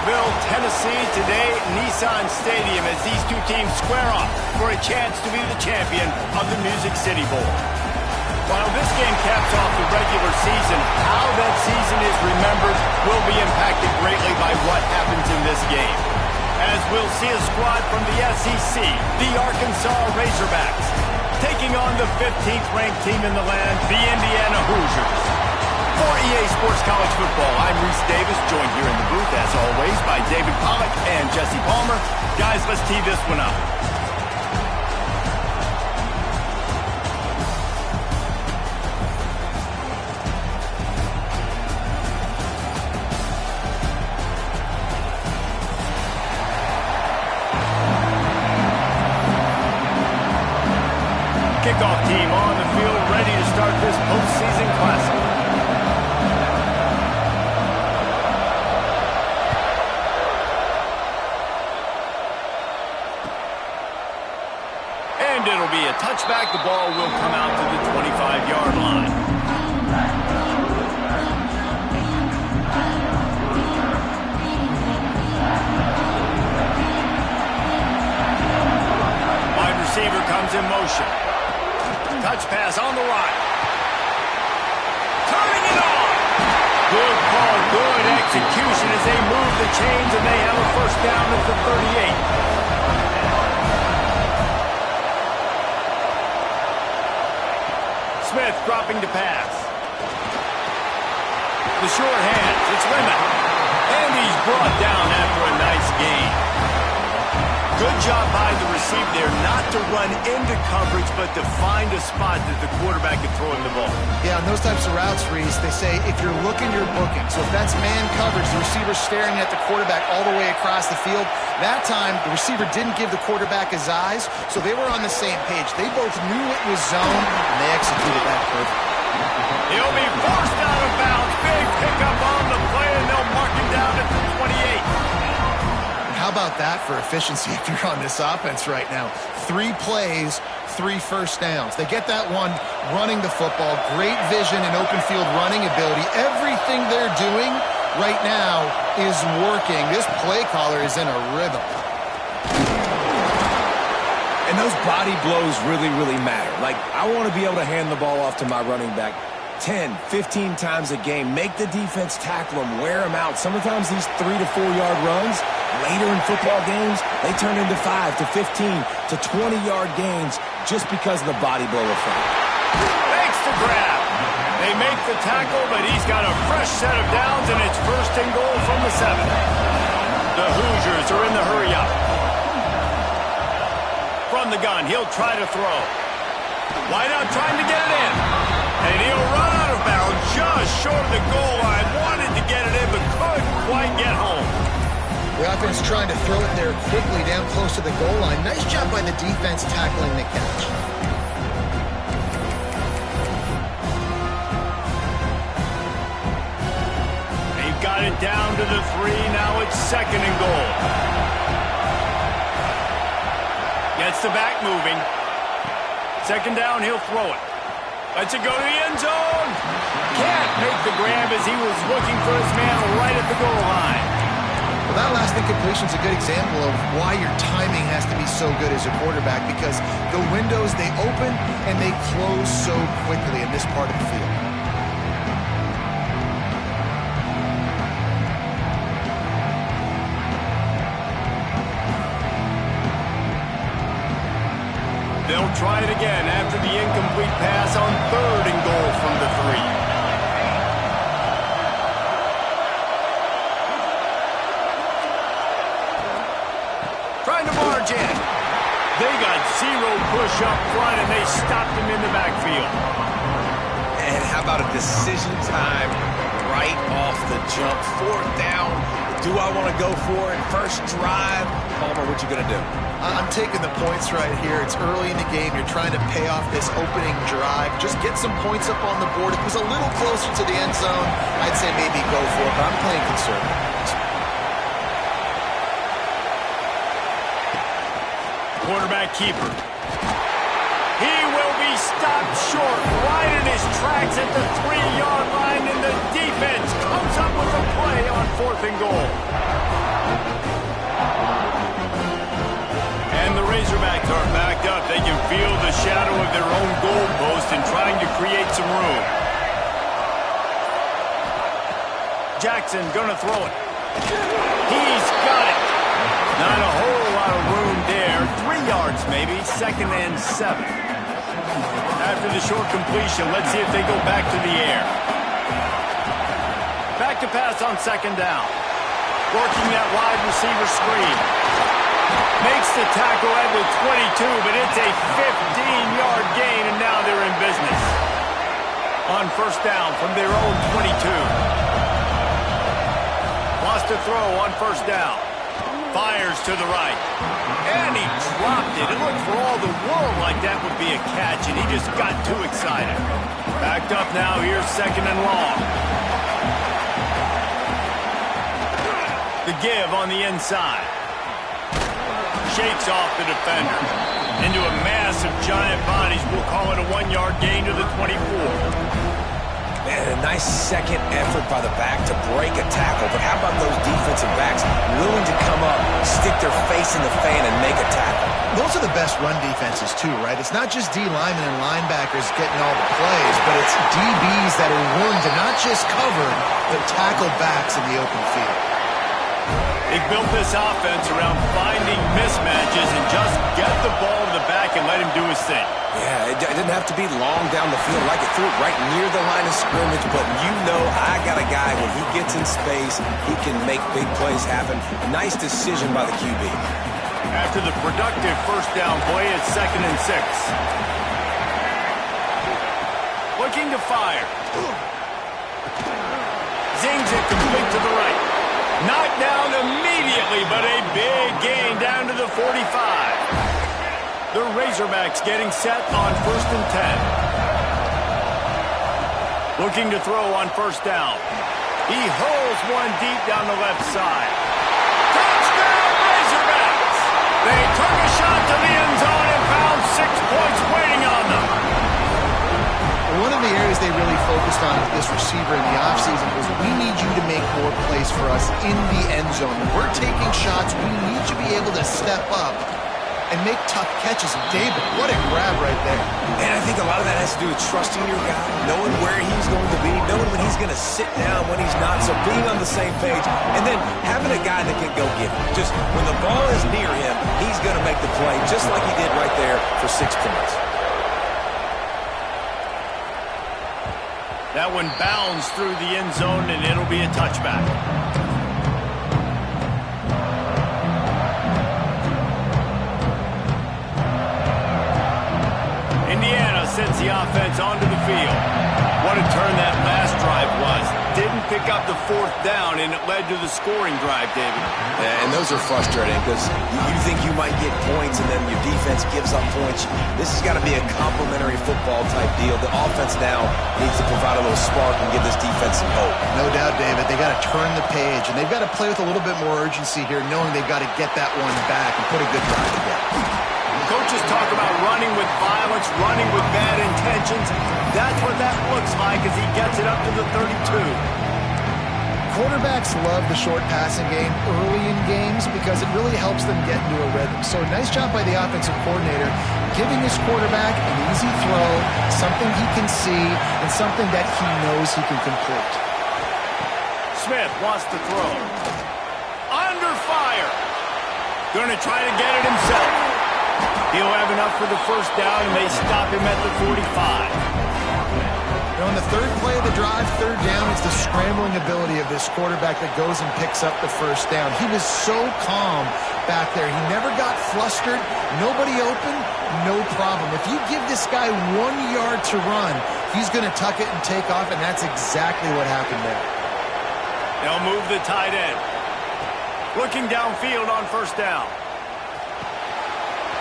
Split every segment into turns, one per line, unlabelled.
Nashville, Tennessee. Today, Nissan Stadium as these two teams square off for a chance to be the champion of the Music City Bowl. While this game caps off the regular season, how that season is remembered will be impacted greatly by what happens in this game. As we'll see a squad from the SEC, the Arkansas Razorbacks, taking on the 15th ranked team in the land, the Indiana Hoosiers. For EA Sports College Football, I'm Reese Davis, joined here in the booth, as always, by David Pollack and Jesse Palmer. Guys, let's tee this one up. Kickoff team on the field, ready to start this postseason classic. And it'll be a touchback. The ball will come out to the 25-yard line. Wide receiver comes in motion. Touch pass on the right. Turning it on. Good call, good execution as they move the chains, and they have a first down at the 38. Smith dropping to pass. The short hands, it's Lemon. And he's brought down after a nice gain. Good job by the receiver there not to run into coverage, but to find a spot that the quarterback can throw him the ball.
Yeah, on those types of routes, Reese, they say if you're looking, you're booking. So if that's man coverage, the receiver's staring at the quarterback all the way across the field. That time, the receiver didn't give the quarterback his eyes, so they were on the same page. They both knew it was zone, and they executed that perfectly.
He'll be forced out of bounds. Big pickup on the play, and they'll mark him down at the 28.
How about that for efficiency if you're on this offense right now? 3 plays, 3 first downs. They get that one running the football. Great vision and open field running ability. Everything they're doing right now is working. This play caller is in a rhythm.
And those body blows really, really matter. Like, I want to be able to hand the ball off to my running back 10, 15 times a game. Make the defense tackle them, wear them out. Sometimes these 3 to 4 yard runs, later in football games, they turn into 5 to 15 to 20-yard gains just because of the body blow effect.
Makes the grab. They make the tackle, but he's got a fresh set of downs, and it's first and goal from the 7. The Hoosiers are in the hurry-up. From the gun, he'll try to throw. Wideout trying to get it in. And he'll run out of bounds just short of the goal line. Wanted to get it in, but couldn't quite get home.
The offense trying to throw it there quickly down close to the goal line. Nice job by the defense tackling the catch.
They've got it down to the 3. Now it's second and goal. Gets the back moving. Second down, he'll throw it. Lets it go to the end zone. Can't make the grab as he was looking for his man right at the goal line.
Well, that last incompletion is a good example of why your timing has to be so good as a quarterback, because the windows, they open and they close so quickly in this part of the field.
They'll try it again after the incomplete pass on third and goal from the 3. Trying to march in. They got 0 push up front, and they stopped him in the backfield.
And how about a decision time right off the jump? 4th down. Do I want to go for it? First drive. Palmer, what you going to do?
I'm taking the points right here. It's early in the game. You're trying to pay off this opening drive. Just get some points up on the board. If it was a little closer to the end zone, I'd say maybe go for it, but I'm playing conservative.
Quarterback keeper. He will be stopped short right in his tracks at the 3-yard line, and the defense comes up with a play on 4th and goal. Defense are backed up. They can feel the shadow of their own goalpost and trying to create some room. Jackson gonna throw it. He's got it. Not a whole lot of room there. 3 yards maybe. 2nd and 7. After the short completion, let's see if they go back to the air. Back to pass on 2nd down. Working that wide receiver screen. Makes the tackle at the 22, but it's a 15-yard gain, and now they're in business. On 1st down from their own 22. Wants to throw on 1st down. Fires to the right. And he dropped it. It looked for all the world like that would be a catch, and he just got too excited. Backed up now. Here's 2nd and long. The give on the inside. Shakes off the defender. Into a mass of giant bodies. We'll call it a 1-yard gain to the 24.
Man, a nice second effort by the back to break a tackle. But how about those defensive backs willing to come up, stick their face in the fan, and make a tackle?
Those are the best run defenses, too, right? It's not just D linemen and linebackers getting all the plays, but it's DBs that are willing to not just cover, but tackle backs in the open field.
They built this offense around finding mismatches and just get the ball to the back and let him do his thing.
Yeah, it didn't have to be long down the field. Like it threw it right near the line of scrimmage, but you know I got a guy when he gets in space, he can make big plays happen. A nice decision by the QB.
After the productive 1st down play, it's 2nd and 6. Looking to fire. Zings it complete to the right. Knocked down immediately, but a big gain down to the 45. The Razorbacks getting set on 1st and 10. Looking to throw on 1st down. He holds one deep down the left side. Touchdown, Razorbacks! They took a shot to the end zone and found 6 points waiting on them.
One of the areas they really focused on with this receiver in the offseason was we need you to make more plays for us in the end zone. When we're taking shots, we need you to be able to step up and make tough catches. And David, what a grab right there.
And I think a lot of that has to do with trusting your guy, knowing where he's going to be, knowing when he's going to sit down, when he's not, so being on the same page, and then having a guy that can go get it. Just when the ball is near him, he's going to make the play, just like he did right there for 6 points.
That one bounds through the end zone, and it'll be a touchback. Indiana sends the offense onto the field. What a turn that last drive was. Didn't pick up the 4th down, and it led to the scoring drive, David.
Yeah, and those are frustrating because you think you might get points, and then your defense gives up points. This has got to be a complementary football type deal. The offense now needs to provide a little spark and give this defense some hope.
No doubt, David. They got to turn the page, and they've got to play with a little bit more urgency here, knowing they've got to get that one back and put a good drive together.
Coaches talk about running with violence, running with bad intentions. That's what that looks like as he gets it up to the 32.
Quarterbacks love the short passing game early in games because it really helps them get into a rhythm. So nice job by the offensive coordinator giving his quarterback an easy throw, something he can see, and something that he knows he can complete.
Smith wants to throw. Under fire. Going to try to get it himself. He'll have enough for the 1st down, and they stop him at the 45.
On the 3rd play of the drive, 3rd down, it's the scrambling ability of this quarterback that goes and picks up the 1st down. He was so calm back there. He never got flustered. Nobody open, no problem. If you give this guy 1 yard to run, he's going to tuck it and take off, and that's exactly what happened there.
They'll move the tight end. Looking downfield on 1st down.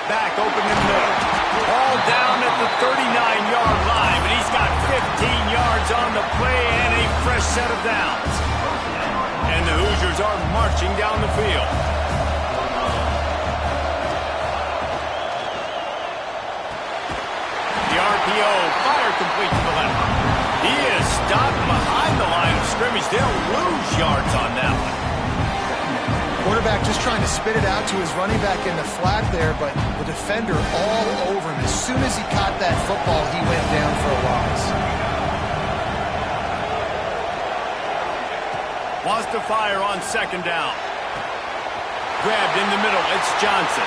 Back open in the middle. All down at the 39-yard line, but he's got 15 yards on the play and a fresh set of downs. And the Hoosiers are marching down the field. The RPO, fire complete to the left. He is stopped behind the line of scrimmage. They'll lose yards on that one.
quarterback just trying to spit it out to his running back in the flat there, but the defender all over him. As soon as he caught that football, he went down for a loss.
Wants to fire on second down. Grabbed in the middle. It's Johnson.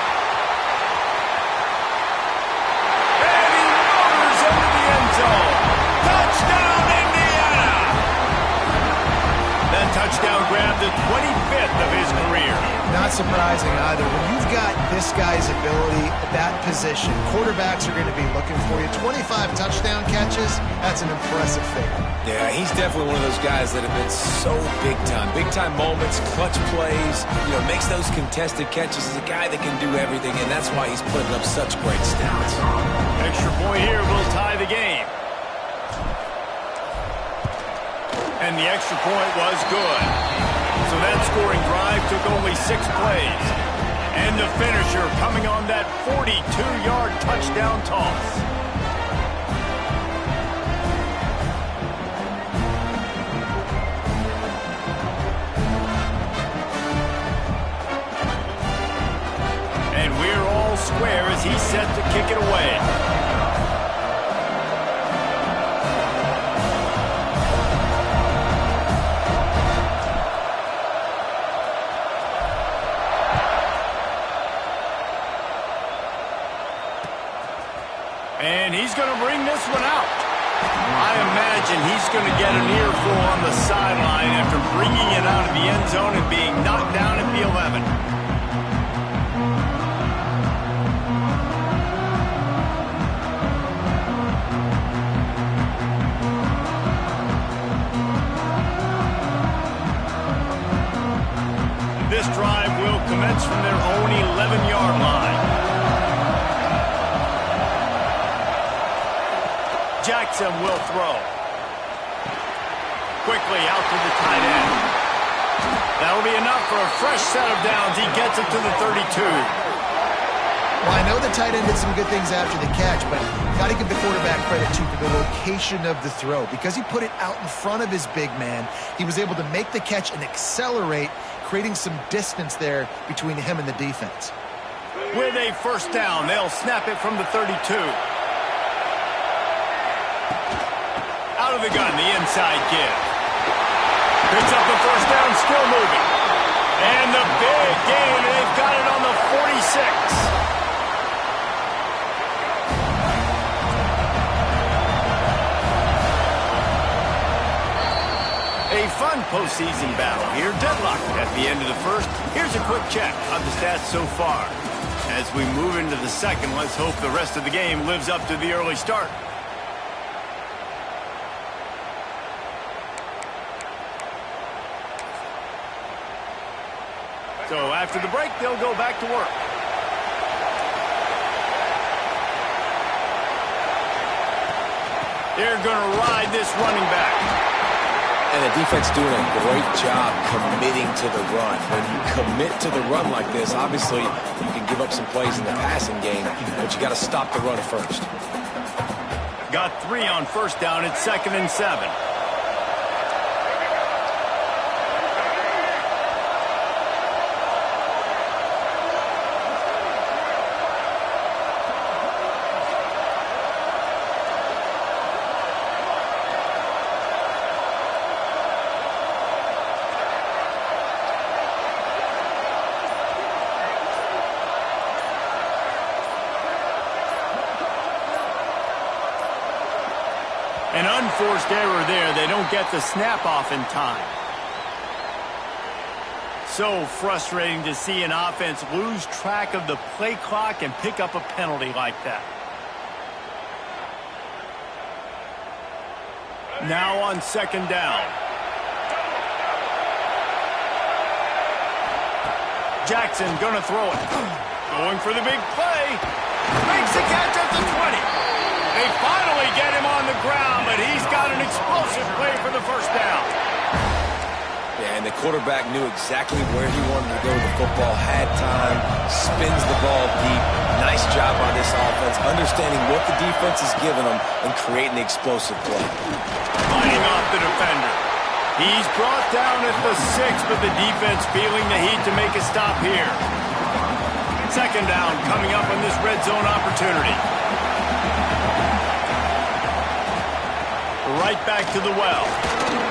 And he motors into the end zone. Touchdown, Indiana! That touchdown grabbed the 25th of his career.
Not surprising either. When you've got this guy's ability at that position, quarterbacks are going to be looking for you. 25 touchdown catches, that's an impressive figure.
Yeah, he's definitely one of those guys that have been so big time. Big time moments, clutch plays, makes those contested catches. He's a guy that can do everything, and that's why he's putting up such great stats.
Extra point here will tie the game. And the extra point was good. So that scoring drive took only 6 plays. And the finisher coming on that 42-yard touchdown toss. And we're all square as he's set to kick it away. And he's going to bring this one out. I imagine he's going to get an earful on the sideline after bringing it out of the end zone and being knocked down at the 11. This drive will commence from their own 11-yard line. Jackson will throw. Quickly out to the tight end. That'll be enough for a fresh set of downs. He gets it to the 32.
Well, I know the tight end did some good things after the catch, but got to give the quarterback credit, too, for the location of the throw. Because he put it out in front of his big man, he was able to make the catch and accelerate, creating some distance there between him and the defense.
With a first down, they'll snap it from the 32. Out of the gun, the inside give. Picks up the first down, still moving. And the big gain, they've got it on the 46. A fun postseason battle here, deadlocked at the end of the first. Here's a quick check of the stats so far. As we move into the second, let's hope the rest of the game lives up to the early start. So after the break, they'll go back to work. They're going to ride this running back.
And the defense doing a great job committing to the run. When you commit to the run like this, obviously you can give up some plays in the passing game, but you got to stop the run first.
Got 3 on first down. It's 2nd and 7. An unforced error there. They don't get the snap off in time. So frustrating to see an offense lose track of the play clock and pick up a penalty like that. Now on second down. Jackson gonna throw it. Going for the big play. Makes the catch at the 20. They finally get him on the ground, but he's got an explosive play for the first down.
Yeah, and the quarterback knew exactly where he wanted to go with the football, had time, spins the ball deep. Nice job by this offense, understanding what the defense is giving them and creating the explosive play.
Fighting off the defender. He's brought down at the 6, but the defense feeling the heat to make a stop here. Second down coming up on this red zone opportunity. Right back to the well.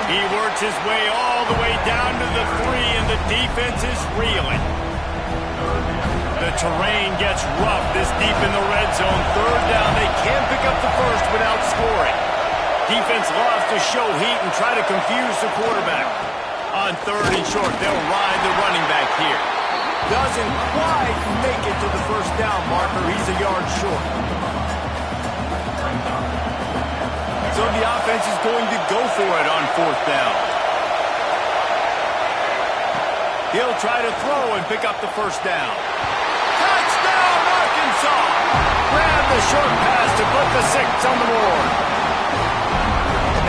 He works his way all the way down to the 3, and the defense is reeling. The terrain gets rough this deep in the red zone. Third down, they can't pick up the first without scoring. Defense loves to show heat and try to confuse the quarterback. On third and short, they'll ride the running back here. Doesn't quite make it to the first down marker. He's a yard short. So the offense is going to go for it on fourth down. He'll try to throw and pick up the first down. Touchdown, Arkansas! Grab the short pass to put the 6 on the board.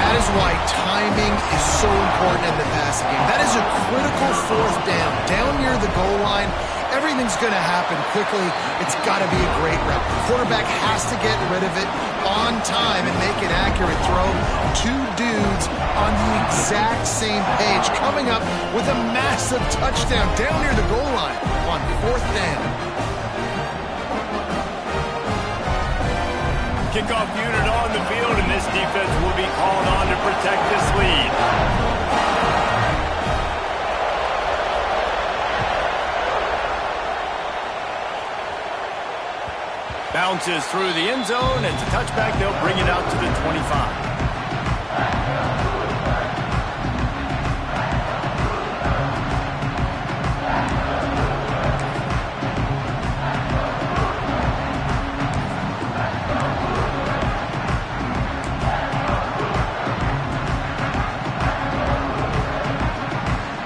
That is why timing is so important in the passing game. That is a critical fourth down. Down near the goal line, everything's going to happen quickly. It's got to be a great route. The quarterback has to get rid of it on time and make an accurate throw. Two dudes on the exact same page coming up with a massive touchdown down near the goal line on fourth down.
Kickoff unit on the field, and this defense will be called on to protect this lead. Bounces through the end zone. It's a touchback. They'll bring it out to the 25.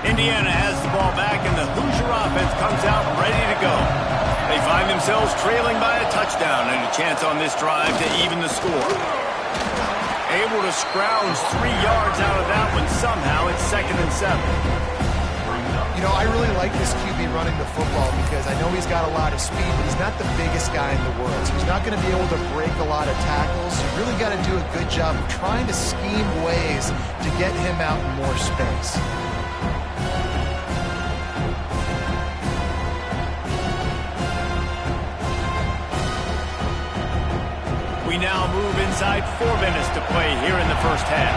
Indiana has the ball back, and the Hoosier offense comes out ready to go. They find themselves trailing by a touchdown and a chance on this drive to even the score. Able to scrounge 3 yards out of that one somehow. It's 2nd and 7.
You know, I really like this QB running the football because I know he's got a lot of speed, but he's not the biggest guy in the world. So he's not going to be able to break a lot of tackles. You really got to do a good job of trying to scheme ways to get him out in more space. We now move inside 4 minutes to play here in the first half.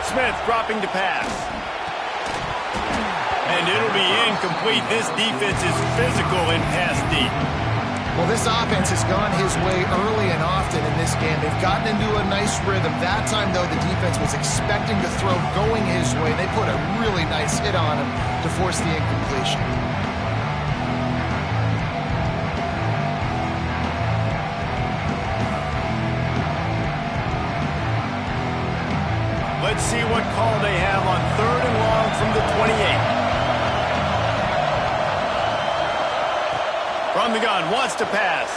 Smith dropping to pass. And it'll be incomplete. This defense is physical in pass deep. Well, this offense has gone his way early and often in this game. They've gotten into a nice rhythm. That time, though, the defense was expecting the throw going his way. They put a really nice hit on him to force the incompletion. Let's see what call they have on 3rd and long from the 28. From the gun, wants to pass.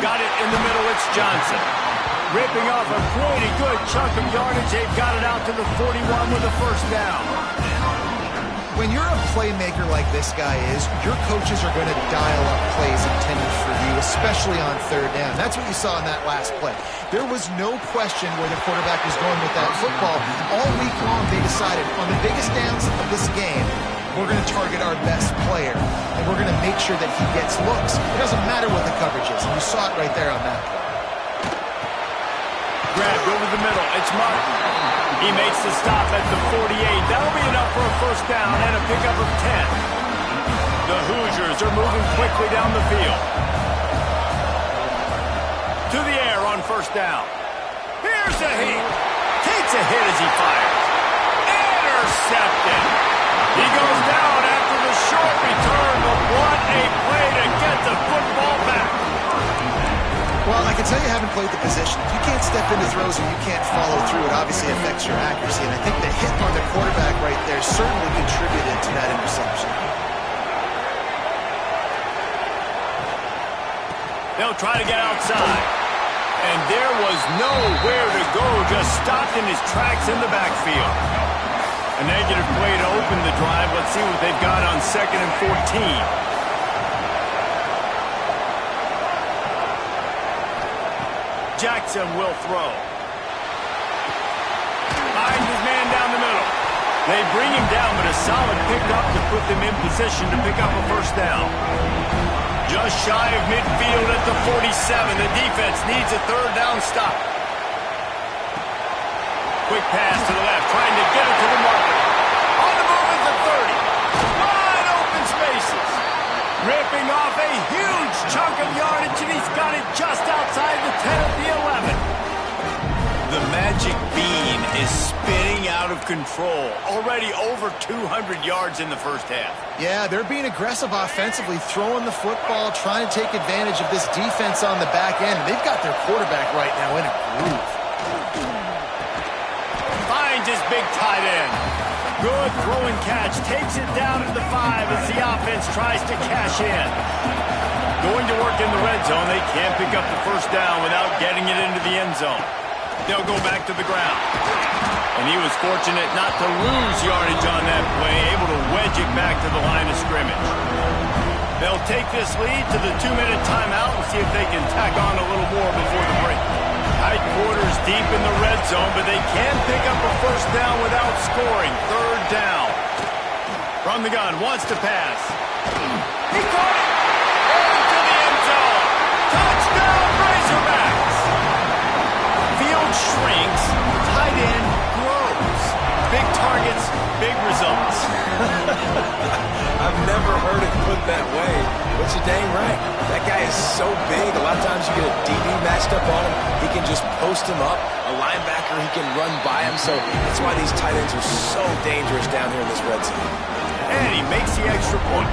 Got it in the middle, it's Johnson. Ripping off a pretty good chunk of yardage. They've got it out to the 41 with a first down. When you're a playmaker like this guy is, your coaches are going to dial up plays intended for you, especially on 3rd down. That's what you saw in that last play. There was no question where the quarterback was going with that football. All week long, they decided on the biggest downs of this game, we're going to target our best player, and we're going to make sure that he gets looks. It doesn't matter what the coverage is, and you saw it right there on that play. Grabbed over the middle. It's Martin. He makes the stop at the 48. That'll be enough for a first down and a pickup of 10. The Hoosiers are moving quickly down the field. To the air on first down. Here's a hit. Takes a hit as he fires. Intercepted. He goes down after the short return, but what a play to get the football back. Well, I can tell you haven't played the position. If you can't step into throws and you can't follow through, it obviously affects your accuracy. And I think the hit on the quarterback right there certainly contributed to that interception. They'll try to get outside. And there was nowhere to go, just stopped in his tracks in the backfield. A negative play to open the drive. Let's see what they've got on 2nd and 14. Jackson will throw.
They bring him down, but a solid pickup to put them in position to pick up a first down. Just shy of midfield at the 47. The defense needs a third down stop. Quick pass to the left, trying to get it to the marker. On the move at the 30. Wide open spaces. Ripping off a huge chunk of yardage, and he's got it just outside the 10 at the 11. The magic bean is spinning out of control. Already over 200 yards in the first half.
Yeah, they're being aggressive offensively, throwing the football, trying to take advantage of this defense on the back end. They've got their quarterback right now in a groove.
Finds his big tight end. Good throw and catch. Takes it down to the 5 as the offense tries to cash in. Going to work in the red zone. They can't pick up the first down without getting it into the end zone. They'll go back to the ground. And he was fortunate not to lose yardage on that play, able to wedge it back to the line of scrimmage. They'll take this lead to the 2-minute timeout and see if they can tack on a little more before the break. Tight quarters deep in the red zone, but they can pick up a first down without scoring. Third down. From the gun, wants to pass. He caught it! Into the end zone! Touchdown, Razorbacks! Field shrinks, tight end grows. Big targets, big results.
I've never heard it put that way, but you're dang right. That guy is so big, a lot of times you get a DB matched up on him. He can just post him up. A linebacker, he can run by him. So that's why these tight ends are so dangerous down here in this red zone.
And he makes the extra point.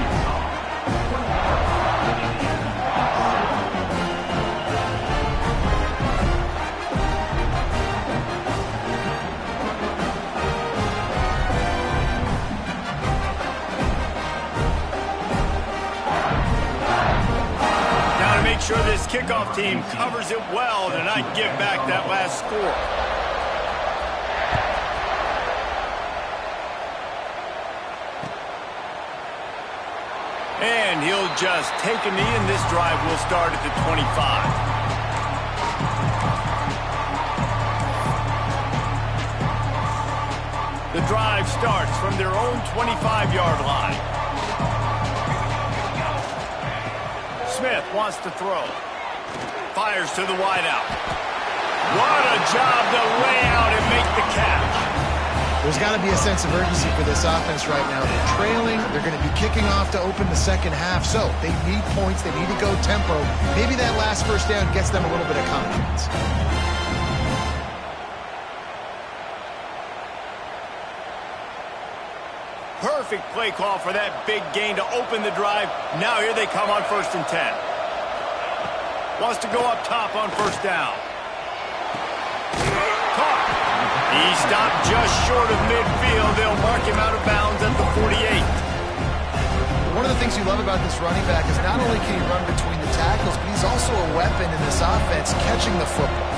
Make sure this kickoff team covers it well to not give back that last score. And he'll just take a knee, and this drive will start at the 25. The drive starts from their own 25-yard line. Smith wants to throw. Fires to the wideout. What a job to lay out and make the catch.
There's got to be a sense of urgency for this offense right now. They're trailing. They're going to be kicking off to open the second half. So they need points. They need to go tempo. Maybe that last first down gets them a little bit of confidence.
Perfect play call for that big gain to open the drive. Now here they come on 1st and 10. Wants to go up top on first down. Caught. He stopped just short of midfield. They'll mark him out of bounds at the 48.
One of the things you love about this running back is not only can he run between the tackles, but he's also a weapon in this offense catching the football.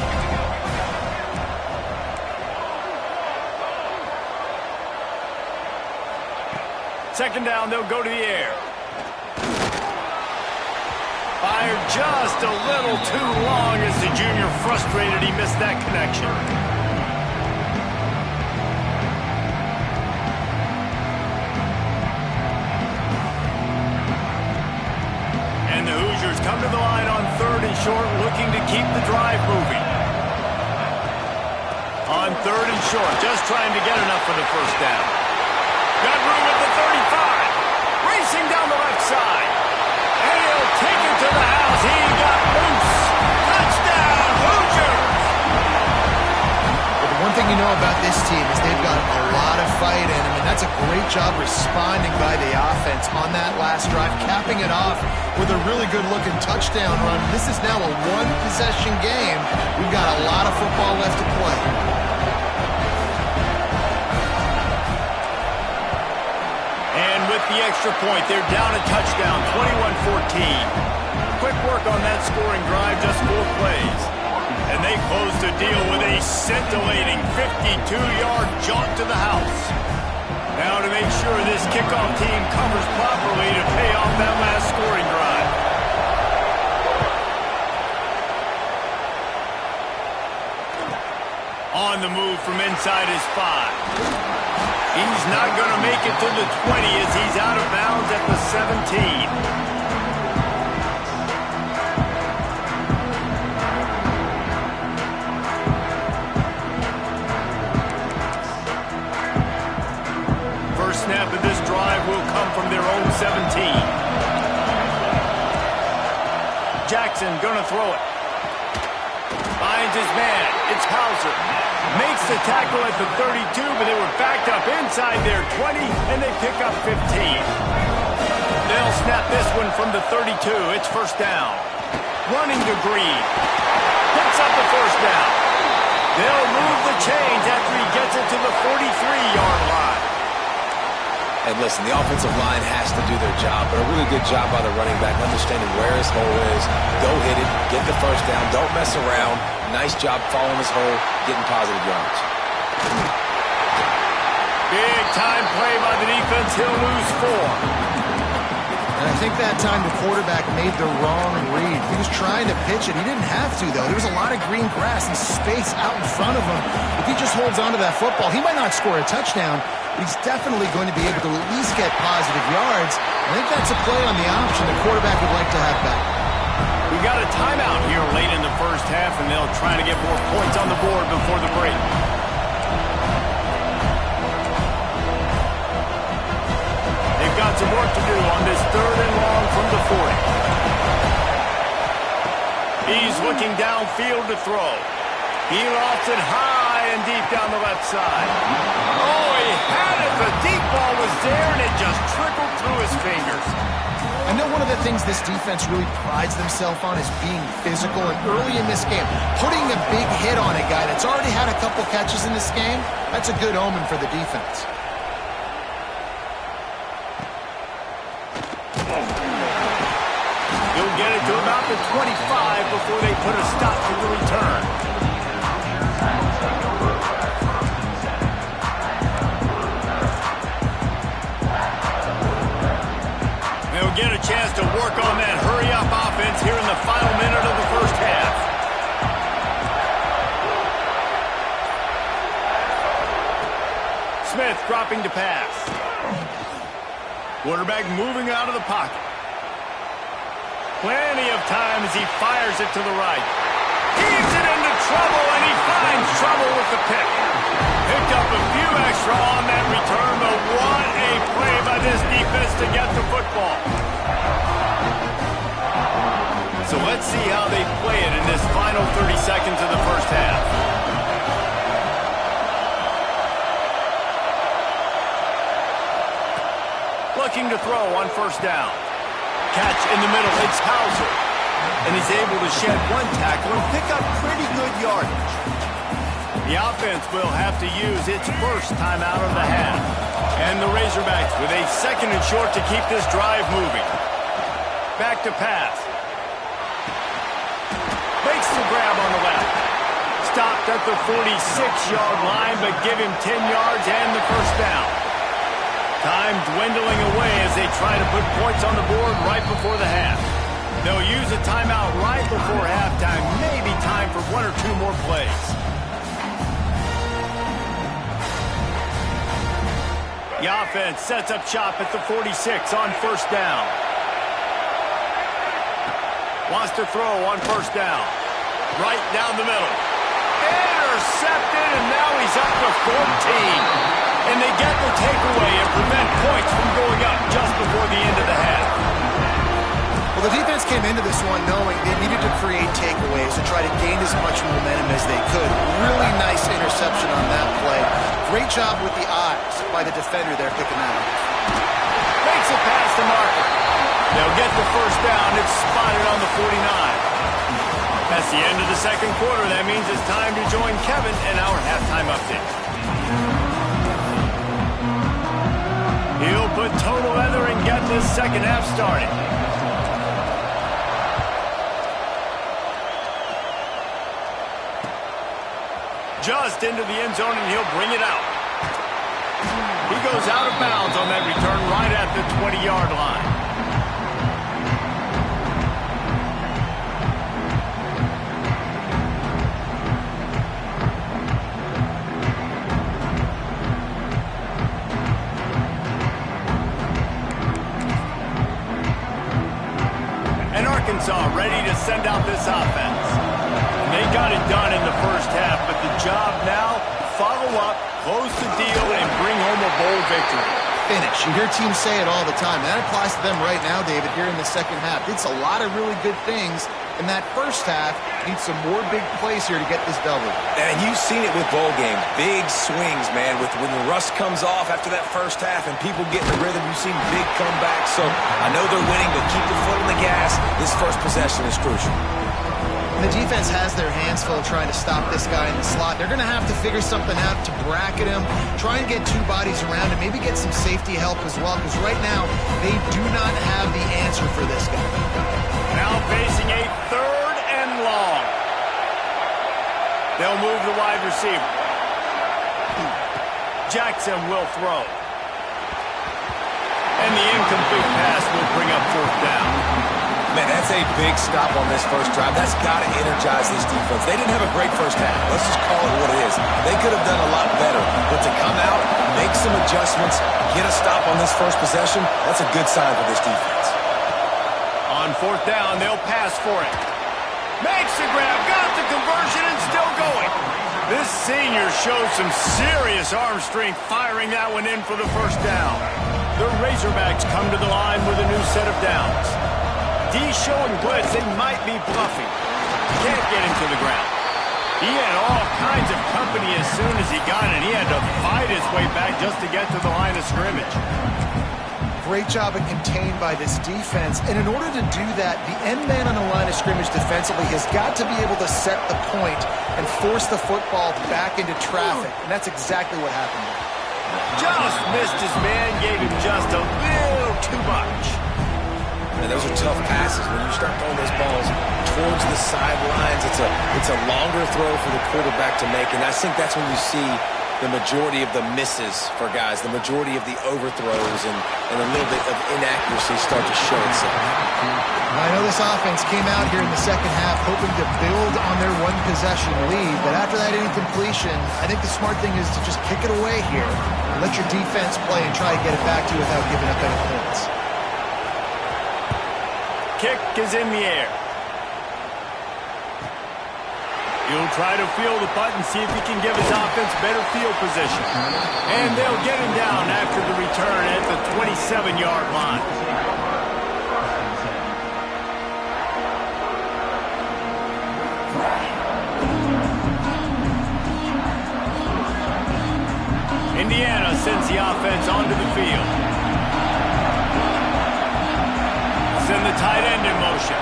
Second down, they'll go to the air. Fired just a little too long as the junior frustrated he missed that connection. And the Hoosiers come to the line on 3rd and short, looking to keep the drive moving. On 3rd and short, just trying to get enough for the first down. Got room at the 35. Racing down the left side. And he'll take it to the house. He got loose. Touchdown, Hoosiers!
But the one thing you know about this team is they've got a lot of fight in them, and that's a great job responding by the offense on that last drive, capping it off with a really good-looking touchdown run. This is now a one-possession game. We've got a lot of football left to play.
The extra point, they're down a touchdown, 21-14. Quick work on that scoring drive, just 4 plays. And they close the deal with a scintillating 52-yard jaunt to the house. Now to make sure this kickoff team covers properly to pay off that last scoring drive. On the move from inside his 5. He's not going to make it to the 20 as he's out of bounds at the 17. Snap of this drive will come from their own 17. Jackson gonna throw it. Finds his man. It's Hauser. Makes the tackle at the 32, but they were backed up inside their 20, and they pick up 15. They'll snap this one from the 32. It's first down. Running to Green. Picks up the first down. They'll move the chains after he gets it to the 43-yard line.
And listen, the offensive line has to do their job, but a really good job by the running back, understanding where his hole is. Go hit it, get the first down, don't mess around. Nice job following his hole, getting positive yards.
Big time play by the defense. He'll lose 4.
And I think that time the quarterback made the wrong read. He was trying to pitch it. He didn't have to, though. There was a lot of green grass and space out in front of him. If he just holds on to that football, he might not score a touchdown, but he's definitely going to be able to at least get positive yards. I think that's a play on the option the quarterback would like to have back.
We got a timeout here late in the first half, and they'll try to get more points on the board before the break. They've got some work to do on this 3rd and long from the 40. He's looking downfield to throw. He lofts it high and deep down the left side. Oh, he had it. The deep ball was there, and it just trickled through his fingers.
I know one of the things this defense really prides themselves on is being physical, and early in this game, putting a big hit on a guy that's already had a couple catches in this game, that's a good omen for the defense.
He'll get it to about the 25 before they put a stop to the return. They'll get a chance to work on that hurry-up offense here in the final minute of the first half. Smith dropping to pass. Quarterback moving out of the pocket. Plenty of time as he fires it to the right. Heaves it into trouble, and he finds trouble with the pick. Picked up a few extra on that return, but what a play by this defense to get the football. So let's see how they play it in this final 30 seconds of the first half. Looking to throw on first down. Catch in the middle, it's Hauser. And he's able to shed one tackle and pick up pretty good yardage. The offense will have to use its first timeout of the half. And the Razorbacks with a 2nd and short to keep this drive moving. Back to pass. Makes the grab on the left. Stopped at the 46-yard line, but give him 10 yards and the first down. Time dwindling away as they try to put points on the board right before the half. They'll use a timeout right before halftime. Maybe time for 1 or 2 more plays. The offense sets up shop at the 46 on first down. Wants to throw on first down. Right down the middle. Intercepted, and now he's up to 14. And they get the takeaway and prevent points from going up just before the end of the half.
Well, the defense came into this one knowing they needed to create takeaways to try to gain as much momentum as they could. Really nice interception on that play. Great job with the eyes by the defender there picking that up.
Makes it past the marker. They'll get the first down. It's spotted on the 49. That's the end of the second quarter. That means it's time to join Kevin in our halftime update. He'll put total leather and get this second half started. Just into the end zone, and he'll bring it out. He goes out of bounds on that return right at the 20-yard line. Arkansas ready to send out this offense. And they got it done in the first half, but the job now, follow up, close the deal, and bring home a bowl victory.
Finish. You hear teams say it all the time. And that applies to them right now, David, here in the second half. It's a lot of really good things in that first half. Need some more big plays here to get this double.
And you've seen it with bowl games. Big swings, man, with when the rust comes off after that first half and people get in the rhythm. You've seen big comebacks. So I know they're winning, but keep the foot on the gas. This first possession is crucial.
The defense has their hands full trying to stop this guy in the slot. They're going to have to figure something out to bracket him, try and get two bodies around him, maybe get some safety help as well, because right now they do not have the answer for this guy.
Now facing a 3rd and long. They'll move the wide receiver. Jackson will throw. And the incomplete pass will bring up 4th down.
Man, that's a big stop on this first drive. That's got to energize this defense. They didn't have a great first half. Let's just call it what it is. They could have done a lot better. But to come out, make some adjustments, get a stop on this first possession, that's a good sign for this defense.
On 4th down, they'll pass for it. Makes the grab, got the conversion, and still going. This senior shows some serious arm strength firing that one in for the first down. The Razorbacks come to the line with a new set of downs. D showing blitz, they might be bluffing. Can't get him to the ground. He had all kinds of company as soon as he got it. He had to fight his way back just to get to the line of scrimmage.
Great job at contained by this defense. And in order to do that, the end man on the line of scrimmage defensively has got to be able to set the point and force the football back into traffic. And that's exactly what happened there.
Just missed his man, gave him just a little too much.
And those are tough passes. When you start throwing those balls towards the sidelines, it's a longer throw for the quarterback to make. And I think that's when you see the majority of the misses for guys, the majority of the overthrows and a little bit of inaccuracy start to show itself.
I know this offense came out here in the second half hoping to build on their one-possession lead, but after that incompletion, I think the smart thing is to just kick it away here and let your defense play and try to get it back to you without giving up any points.
Kick is in the air. He'll try to feel the punt and see if he can give his offense better field position. And they'll get him down after the return at the 27-yard line. Indiana sends the offense onto the field. Send the tight end in motion.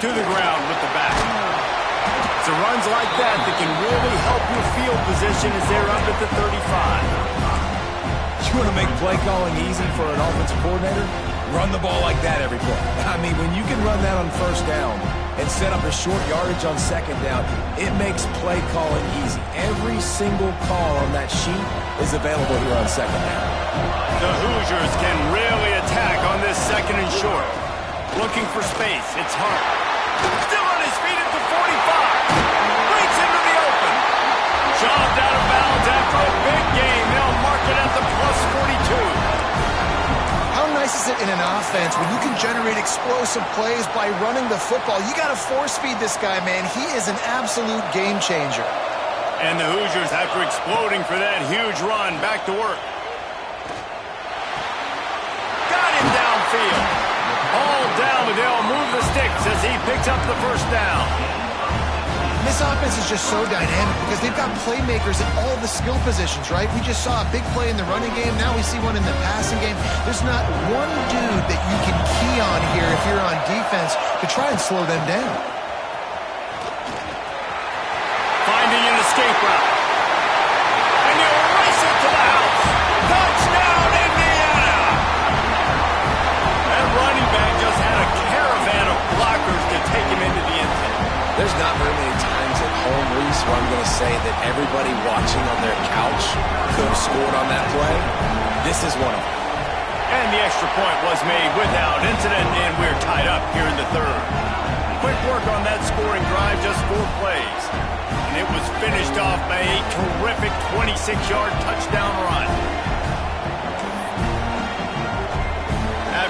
To the ground with the back. It's runs like that that can really help your field position as they're up at the 35.
You want to make play calling easy for an offensive coordinator? Run the ball like that every play. I mean, when you can run that on first down and set up a short yardage on second down, it makes play calling easy. Every single call on that sheet is available here on second down.
The Hoosiers can really attack on this 2nd and short. Looking for space. It's Hart. Still on his feet at the 45. Breaks into the open. Shoved out of bounds after a big gain. They'll mark it at the plus 42.
How nice is it in an offense when you can generate explosive plays by running the football? You got to force feed this guy, man. He is an absolute game changer.
And the Hoosiers, after exploding for that huge run, back to work. Got him downfield. All down, but they'll move the sticks as he picks up the first down.
This offense is just so dynamic because they've got playmakers at all the skill positions, right? We just saw a big play in the running game. Now we see one in the passing game. There's not one dude that you can key on here if you're on defense to try and slow them down.
Finding an escape route. And you race it to the house. Touchdown, Indiana! That running back just had a caravan of blockers to take him into the end zone.
There's not very many times at home, Reese, where I'm going to say that everybody watching on their couch could have scored on that play. This is one of them.
And the extra point was made without incident, and we're tied up here in the 3rd. Quick work on that scoring drive, just 4 plays. And it was finished off by a terrific 26-yard touchdown run.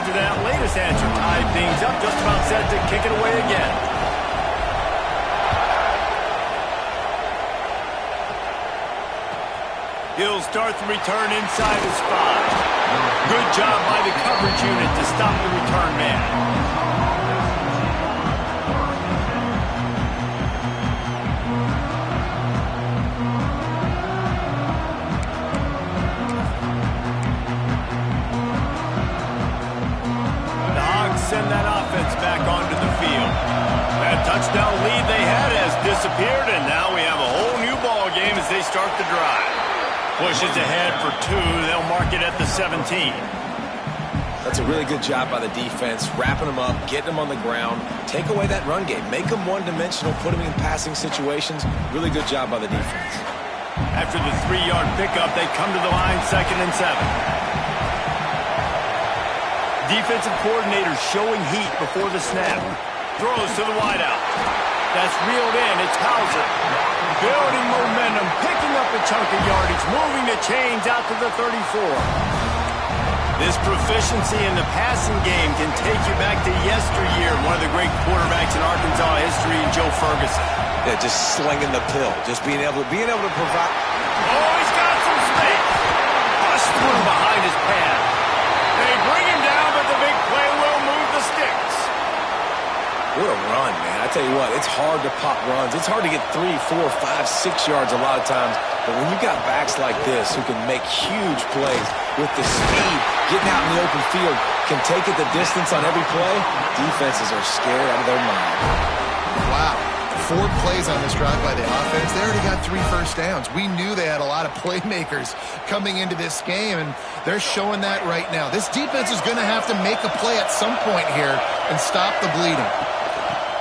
after that latest answer tied things up, just about set to kick it away again. He'll start the return inside his 5. Good job by the coverage unit to stop the return man. Send that offense back onto the field. That touchdown lead they had has disappeared, and now we have a whole new ball game as they start the drive. Pushes ahead for 2. They'll mark it at the 17.
That's a really good job by the defense, wrapping them up, getting them on the ground, take away that run game, make them one-dimensional, put them in passing situations. Really good job by the defense.
After the 3-yard pickup, they come to the line, 2nd and 7. Defensive coordinator showing heat before the snap. Throws to the wideout. That's reeled in. It's Hauser. Building momentum, picking up a chunk of yardage, moving the chains out to the 34. This proficiency in the passing game can take you back to yesteryear, one of the great quarterbacks in Arkansas history, Joe Ferguson.
Yeah, just slinging the pill, just being able to provide.
Oh, he's got some space. Bust through behind his pad. They bring him down, but the big play will move the sticks.
What a run, man. I tell you what, it's hard to pop runs. It's hard to get 3, 4, 5, 6 yards a lot of times. But when you got backs like this who can make huge plays with the speed, getting out in the open field, can take it the distance on every play, defenses are scared out of their mind.
Wow. 4 plays on this drive by the offense. They already got 3 first downs. We knew they had a lot of playmakers coming into this game, and they're showing that right now. This defense is going to have to make a play at some point here and stop the bleeding.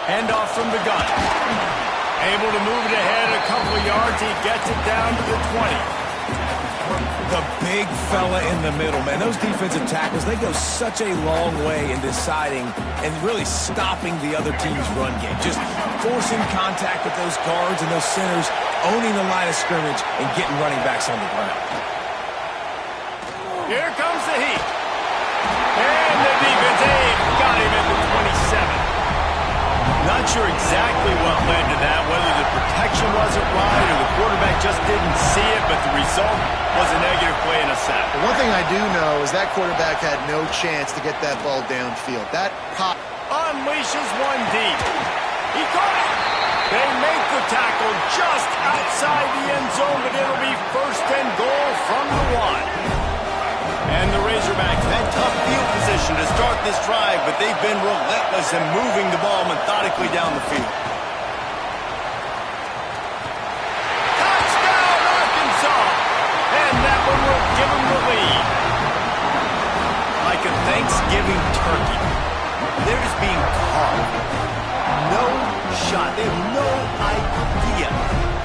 Handoff from the gun. Able to move it ahead a couple of yards. He gets it down to the 20.
The big fella in the middle, man. Those defensive tackles, they go such a long way in deciding and really stopping the other team's run game. Just forcing contact with those guards and those centers, owning the line of scrimmage, and getting running backs on the ground.
Here comes the heat. And the defense got him at the 27. Not sure exactly what led to that, whether the protection wasn't right or the quarterback just didn't see it, but the result was a negative play and a sack.
But one thing I do know is that quarterback had no chance to get that ball downfield. That pop
unleashes one deep. He caught it. They make the tackle just outside the end zone, but it'll be 1st and goal from the 1. And the Razorbacks had tough field position to start this drive, but they've been relentless in moving the ball methodically down the field. Touchdown, Arkansas! And that one will give them the lead. Like a Thanksgiving turkey. They're just being carved. No shot. They have no idea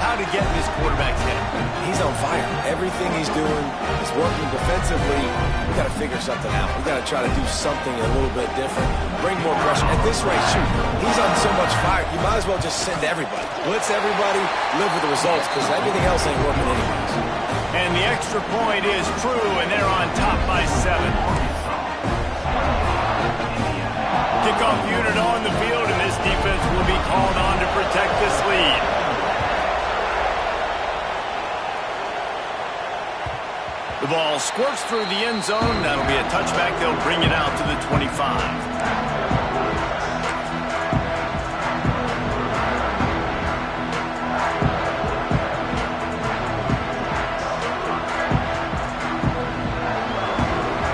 how to get in this quarterback's head.
He's on fire. Everything he's doing is working defensively. We got to figure something out. We got to try to do something a little bit different. Bring more pressure. At this rate, shoot, he's on so much fire. You might as well just send everybody. Blitz everybody, live with the results, because everything else ain't working anyways.
And the extra point is true, and they're on top by 7. Kickoff unit on the field, and this defense will be called on to protect this lead. The ball squirts through the end zone. That'll be a touchback. They'll bring it out to the 25.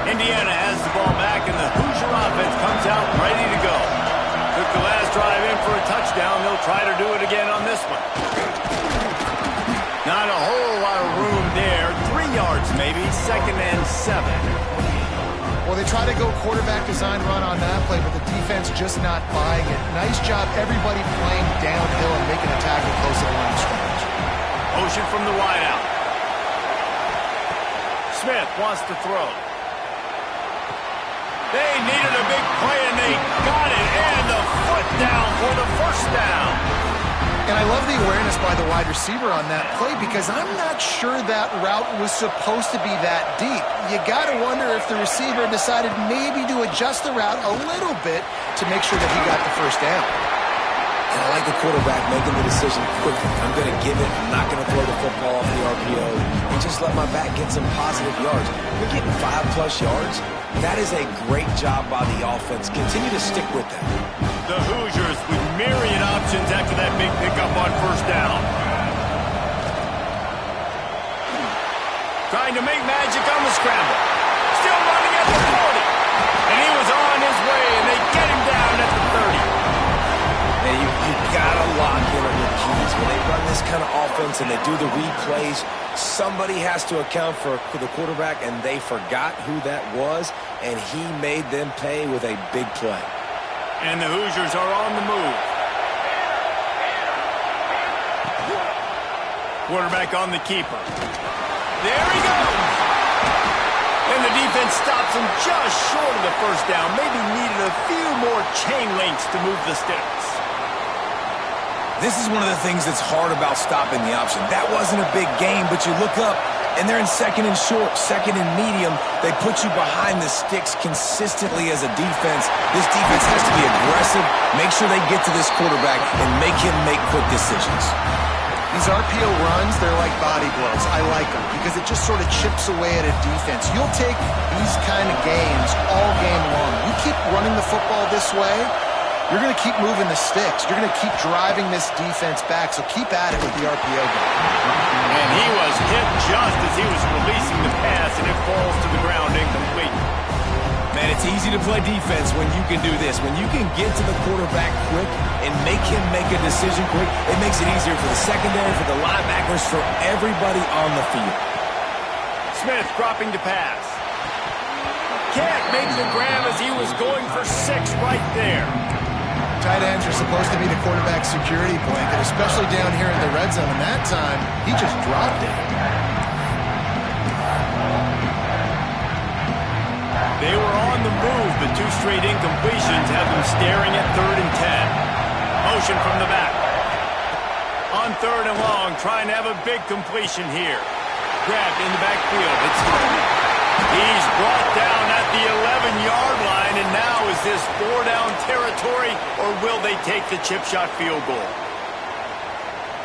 Indiana has the ball back, and the Hoosier offense comes out ready to go. Took the last drive in for a touchdown. They'll try to do it again on this one. Not a whole lot of room there. 3 yards maybe, 2nd and 7.
Well, they try to go quarterback design run on that play, but the defense just not buying it. Nice job, everybody playing downhill and making a tackle close to the line of scrimmage.
Motion from the wideout. Smith wants to throw. They needed a big play, and they got it. And the foot down for the 1st down.
And I love the awareness by the wide receiver on that play because I'm not sure that route was supposed to be that deep. You got to wonder if the receiver decided maybe to adjust the route a little bit to make sure that he got the first down.
And I like the quarterback making the decision quickly. I'm going to give it. I'm not going to throw the football off the RPO and just let my back get some positive yards. You're getting 5+ yards. That is a great job by the offense. Continue to stick with that.
The Hoosiers with myriad options after that big pickup on first down. Trying to make magic on the scramble. Still running at the 40. And he was on his way, and they get him down at the 30.
And you got to lock in on your keys. When they run this kind of offense and they do the replays, somebody has to account for the quarterback, and they forgot who that was, and he made them pay with a big play.
And the Hoosiers are on the move. Quarterback on the keeper. There he goes. And the defense stops him just short of the first down. Maybe needed a few more chain links to move the sticks.
This is one of the things that's hard about stopping the option. That wasn't a big gain, but you look up, and they're in second and short, second and medium. They put you behind the sticks consistently as a defense. This defense has to be aggressive, make sure they get to this quarterback, and make him make quick decisions.
These RPO runs, they're like body blows. I like them because it just sort of chips away at a defense. You'll take these kind of games all game long. You keep running the football this way, you're going to keep moving the sticks. You're going to keep driving this defense back, so keep at it with the RPO game.
And he was hit just as he was releasing the pass, and it falls to the ground incomplete.
Man, it's easy to play defense when you can do this. When you can get to the quarterback quick and make him make a decision quick, it makes it easier for the secondary, for the linebackers, for everybody on the field.
Smith dropping to pass. Can't make the grab as he was going for 6 right there.
Tight ends are supposed to be the quarterback security blanket, especially down here in the red zone. And that time, he just dropped it.
They were on the move, but 2 straight incompletions have them staring at 3rd and 10. Motion from the back. On 3rd and long, trying to have a big completion here. Grabbed in the backfield. It's through. He's brought down at the 11-yard line, and now is this 4-down territory, or will they take the chip shot field goal?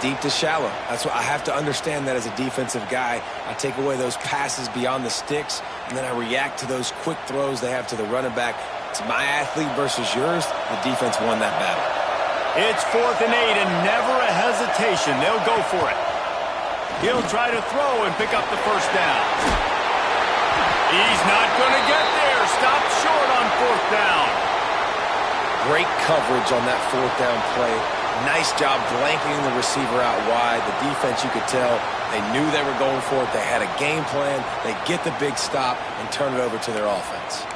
Deep to shallow. That's what I have to understand that as a defensive guy. I take away those passes beyond the sticks, and then I react to those quick throws they have to the running back. It's my athlete versus yours. The defense won that battle.
It's 4th and 8, and never a hesitation. They'll go for it. He'll try to throw and pick up the first down. He's not going to get there. Stopped short on 4th down.
Great coverage on that 4th down play. Nice job blanketing the receiver out wide. The defense, you could tell, they knew they were going for it. They had a game plan. They get the big stop and turn it over to their offense.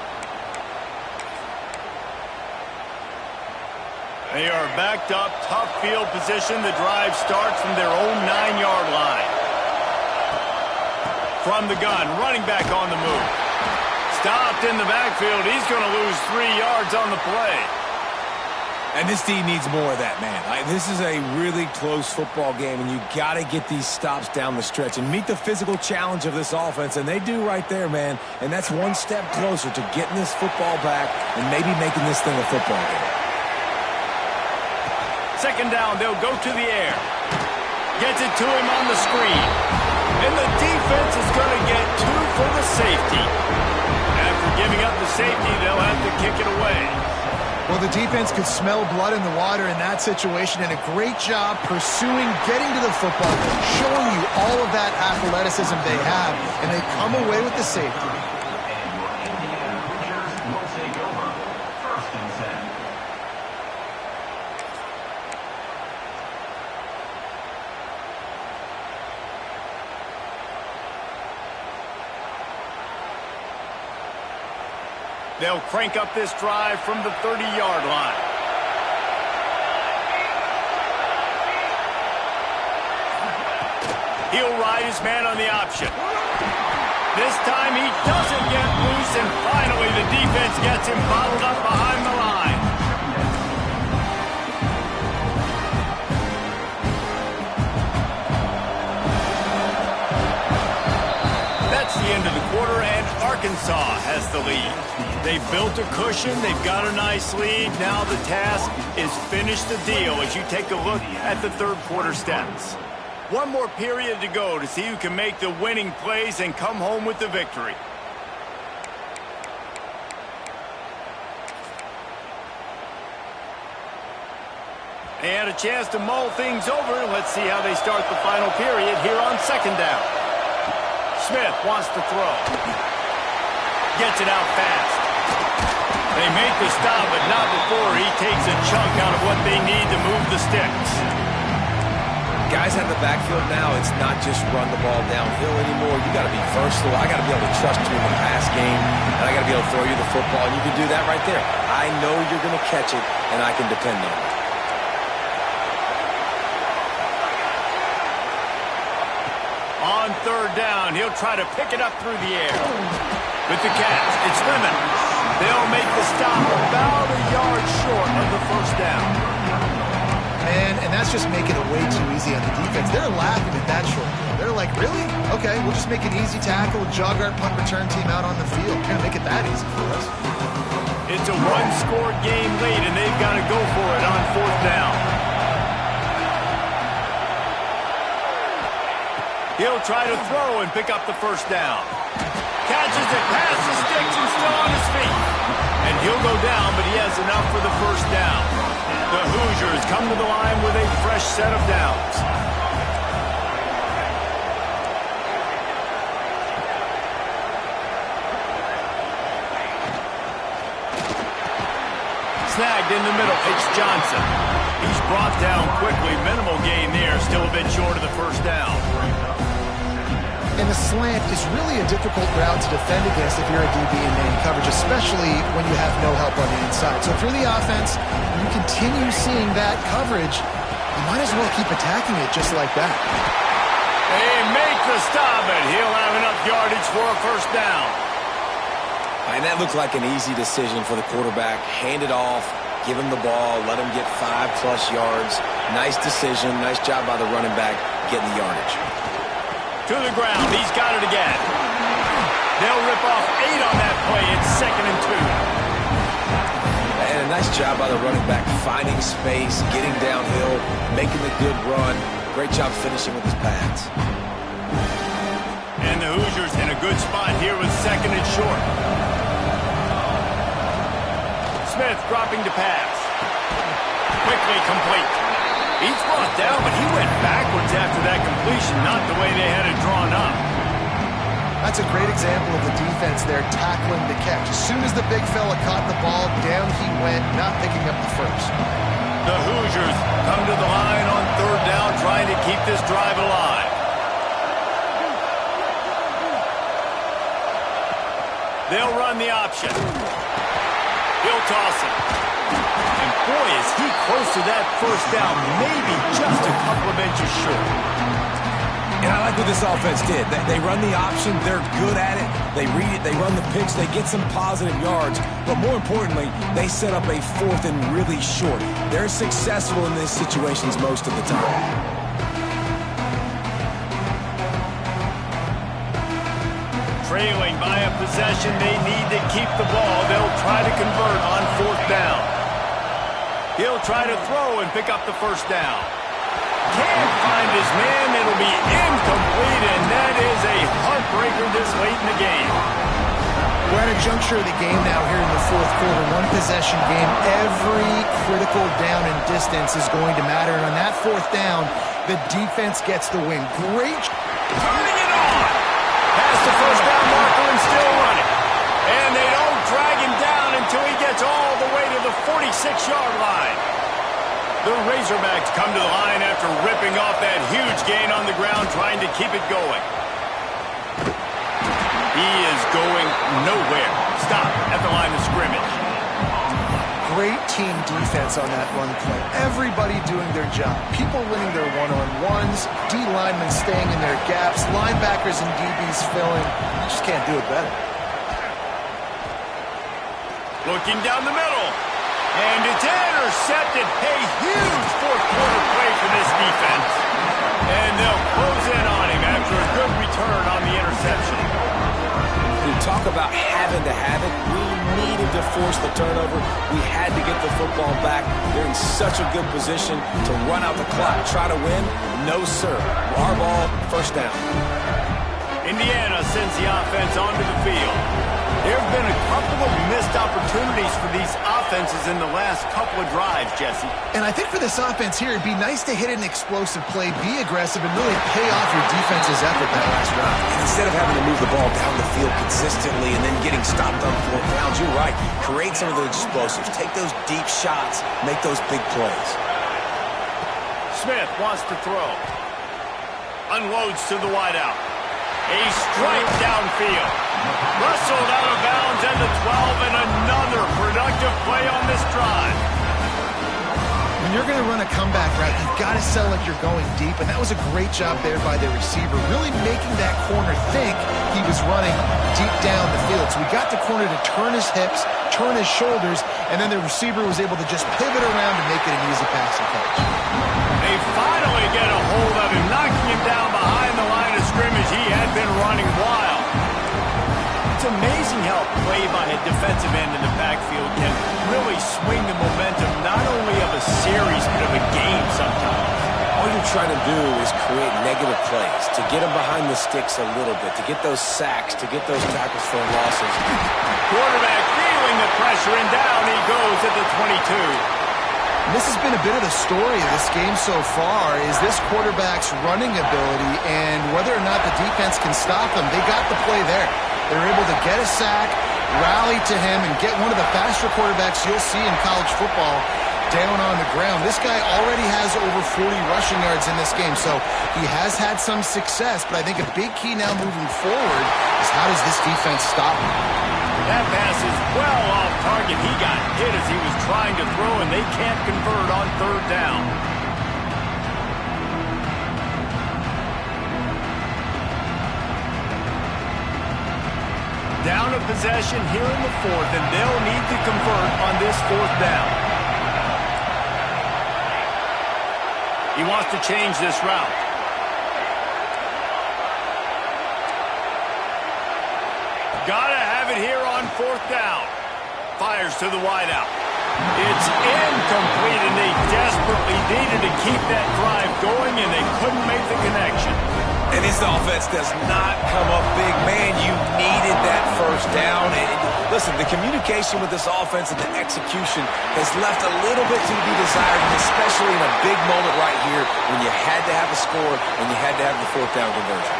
They are backed up, tough field position. The drive starts from their own 9-yard line. From the gun, running back on the move. Stopped in the backfield. He's going to lose 3 yards on the play.
And this team needs more of that, man. This is a really close football game, and you got to get these stops down the stretch and meet the physical challenge of this offense, and they do right there, man. And that's one step closer to getting this football back and maybe making this thing a football game.
2nd down, they'll go to the air. Gets it to him on the screen. And the defense is going to get 2 for the safety. After giving up the safety, they'll have to kick it away.
Well, the defense could smell blood in the water in that situation, and a great job pursuing, getting to the football, showing you all of that athleticism they have, and they come away with the safety.
They'll crank up this drive from the 30-yard line. He'll ride his man on the option. This time he doesn't get loose, and finally the defense gets him bottled up behind the line. the end of the quarter, and Arkansas has the lead. They've built a cushion. They've got a nice lead. Now the task is finish the deal as you take a look at the third quarter stats. One more period to go to see who can make the winning plays and come home with the victory. They had a chance to mull things over. Let's see how they start the final period here on second down. Smith wants to throw. Gets it out fast. They make the stop, but not before he takes a chunk out of what they need to move the sticks.
Guys have the backfield now. It's not just run the ball downhill anymore. You got to be versatile. I got to be able to trust you in the pass game, and I got to be able to throw you the football. And you can do that right there. I know you're going to catch it, and I can depend on it.
On third down, he'll try to pick it up through the air. With the catch, it's Lemon. They'll make the stop about a yard short of the first down.
And that's just making it way too easy on the defense. They're laughing at that short. They're like, really? Okay, we'll just make an easy tackle, jog our punt return team out on the field. We're going to make it that easy for us.
It's a one-score game late, and they've got to go for it on fourth down. He'll try to throw and pick up the first down. Catches it past the sticks and still on his feet. And he'll go down, but he has enough for the first down. The Hoosiers come to the line with a fresh set of downs. Snagged in the middle, it's Johnson. He's brought down quickly. Minimal gain there, still a bit short of the first down.
And the slant is really a difficult route to defend against if you're a DB in man coverage, especially when you have no help on the inside. So if you're the offense, you continue seeing that coverage, you might as well keep attacking it just like that.
They make the stop, and he'll have enough yardage for a first down.
And that looked like an easy decision for the quarterback. Hand it off, give him the ball, let him get 5+ yards. Nice decision, nice job by the running back getting the yardage.
To the ground, he's got it again. They'll rip off 8 on that play. It's 2nd and 2.
And a nice job by the running back finding space, getting downhill, making the good run. Great job finishing with his pads.
And the Hoosiers in a good spot here with 2nd and short. Smith dropping to pass. Quickly complete. He's brought down, but he went backwards after that completion, not the way they had it drawn up.
That's a great example of the defense there tackling the catch. As soon as the big fella caught the ball, down he went, not picking up the first.
The Hoosiers come to the line on third down, trying to keep this drive alive. They'll run the option. He'll toss it. And boy, is he close to that first down, maybe just a couple of inches short.
And I like what this offense did. They run the option. They're good at it. They read it. They run the picks. They get some positive yards. But more importantly, they set up a 4th and really short. They're successful in these situations most of the time.
Trailing by a possession, they need to keep the ball. They'll try to convert on 4th down. He'll try to throw and pick up the first down. Can't find his man. It'll be incomplete, and that is a heartbreaker this late in the game.
We're at a juncture of the game now here in the fourth quarter. One possession game. Every critical down and distance is going to matter. And on that 4th down, the defense gets the win. Great.
Turning it on. Past the first down marker and still running. And they don't drag him down until he gets all the way to the 46-yard line. The Razorbacks come to the line after ripping off that huge gain on the ground, trying to keep it going. He is going nowhere. Stop at the line of scrimmage.
Great team defense on that run play. Everybody doing their job. People winning their one-on-ones, D linemen staying in their gaps, linebackers and DBs filling. You just can't do it better.
Looking down the middle. And it's intercepted. A huge fourth quarter play for this defense. And they'll close in on him after a good return on the interception.
talk about having to have it. We needed to force the turnover. We had to get the football back. They're in such a good position to run out the clock, try to win. No, sir. Our ball, first down.
Indiana sends the offense onto the field. There have been a couple of missed opportunities for these offenses in the last couple of drives, Jesse.
And I think for this offense here, it'd be nice to hit an explosive play, be aggressive, and really pay off your defense's effort that last drive.
And instead of having to move the ball down the field consistently and then getting stopped on fourth downs, you're right. Create some of those explosives. Take those deep shots. Make those big plays.
Smith wants to throw. Unloads to the wideout. A strike downfield. Rustled out of bounds at the 12, and another productive play on this drive.
When you're going to run a comeback route, you've got to sell like you're going deep, and that was a great job there by the receiver, really making that corner think he was running deep down the field. So we got the corner to turn his hips, turn his shoulders, and then the receiver was able to just pivot around and make it an easy passing catch.
They finally get a hold of him, knocking him down behind the line of scrimmage. He had been running wild. It's amazing how a play by a defensive end in the backfield can really swing the momentum not only of a series but of a game sometimes.
All you're trying to do is create negative plays, to get them behind the sticks a little bit, to get those sacks, to get those tackles for losses.
Quarterback feeling the pressure, and down he goes at the 22.
This has been a bit of the story of this game so far, is this quarterback's running ability and whether or not the defense can stop them. They got the play there. They were able to get a sack, rally to him, and get one of the faster quarterbacks you'll see in college football down on the ground. This guy already has over 40 rushing yards in this game, so he has had some success, but I think a big key now moving forward is how does this defense stop him?
That pass is well off target. He got hit as he was trying to throw, and they can't convert on third down. Down a possession here in the fourth, and they'll need to convert on this fourth down. He wants to change this route. Gotta have it here on fourth down. Fires to the wideout. It's incomplete, and they desperately needed to keep that drive going, and they couldn't make the connection.
And this offense does not come up big. Man, you needed that first down. And listen, the communication with this offense and the execution has left a little bit to be desired, and especially in a big moment right here when you had to have a score and you had to have the fourth down conversion.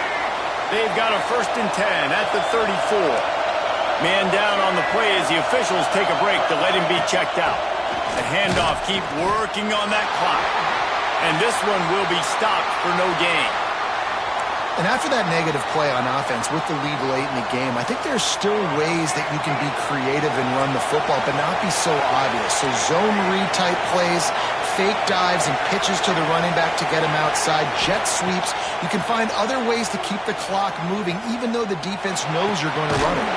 They've got a 1st and 10 at the 34. Man down on the play as the officials take a break to let him be checked out. The handoff keep working on that clock. And this one will be stopped for no gain.
And after that negative play on offense with the lead late in the game, I think there's still ways that you can be creative and run the football, but not be so obvious. So zone read type plays, fake dives and pitches to the running back to get him outside, jet sweeps. You can find other ways to keep the clock moving, even though the defense knows you're going to run it.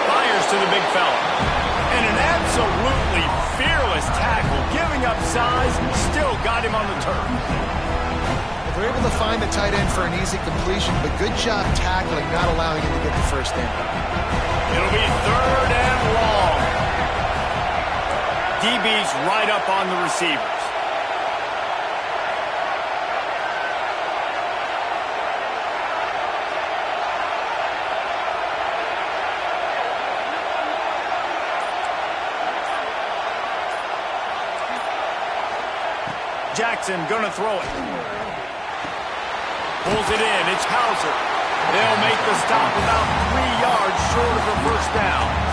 Fires to the big fella. And an absolutely fearless tackle, giving up size, still got him on the turf.
They're able to find the tight end for an easy completion, but good job tackling, not allowing him to get the first down.
It'll be 3rd and long. DB's right up on the receivers. Jackson gonna throw it. Pulls it in. It's Hauser. They'll make the stop about 3 yards short of a first down.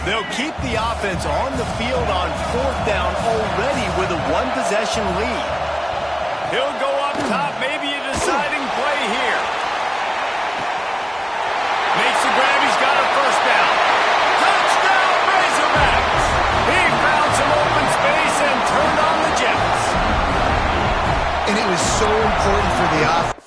They'll keep the offense on the field on fourth down already with a one-possession lead. He'll go up top, maybe a deciding play here. Makes the grab, he's got a first down. Touchdown, Razorbacks! He found some open space and turned on the Jets.
And it was so important for the offense.